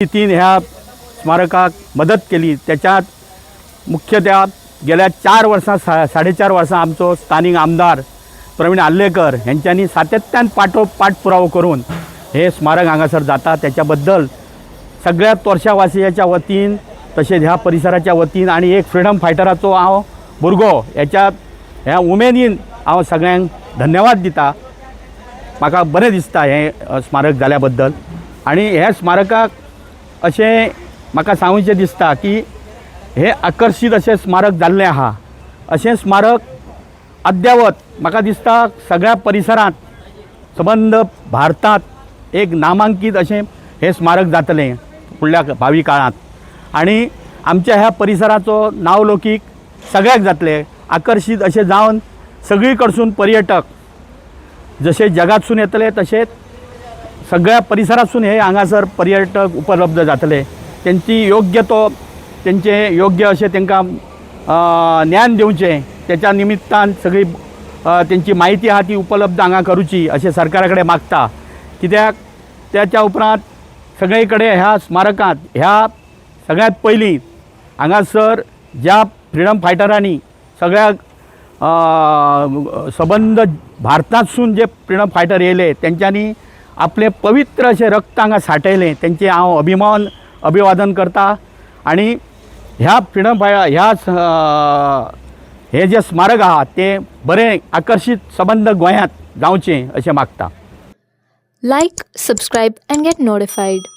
तीन ह्या स्मारकाक मदत केली। त्याच्यात मुख्यतः गेल्या 4 वर्सां 4.5 वर्सां आमचो स्थानिक आमदार प्रवीण आल्लेकर यांच्यानी सातत्यान पाठपुरावो करून हे स्मारक हांगासर जाता। त्याच्याबद्दल सगळ्या तोरशावासियाच्या वतीन तसेच ह्या परिसराच्या वतीन आणि एक फ्रीडम फायटराचो हांव भुरगो ह्या उमेदीन हांव सगळ्यांक धन्यवाद दिता। म्हाका बरें दिसता हे स्मारक जाल्या बद्दल। आणि ह्या स्मारकाक अशें म्हाका सांगूचें दिसता की हे आकर्षित अशें स्मारक जाल्लें आहा। अशें स्मारक अद्यावत म्हाका दिसता सगळ्या परिसरांत संबंध भारतांत एक नामांकीत अशें हे स्मारक जातलें फुडल्या भावी काळांत। आणि आमच्या ह्या परिसराचो नावलौकीक सगळ्याक जातलें। आकर्षित अशें जावन सगळी कडसून पर्यटक जशे जगातसून येतले तशेंच सगळ्या परिसरातसून हे हांगासर पर्यटक उपलब्ध जातले। त्यांची योग्य अशें तांकां ज्ञान दिवचें, त्याच्या निमित्तान सगळी त्यांची माहिती आहा ती उपलब्ध हांगा करूची अशें सरकारा कडेन मागता। कित्याक त्याच्या उपरांत सगळे कडेन ह्या स्मारकांत ह्या सगळ्यात पयलीं हांगासर ज्या फ्रीडम फायटरांनी सगळ्या संबंध भारतांतसून जे फ्रीडम फायटर येयले त्यांच्यांनी आपले पवित्र अशें रक्त हांगा सांठयलें, तेंचे हांव अभिवादन करता। आणि ह्या फ्रीडम हे जे स्मारक आहा ते बरें आकर्षित संबंध गोंयांत जावचें अशें मागता। Like, subscribe and get notified.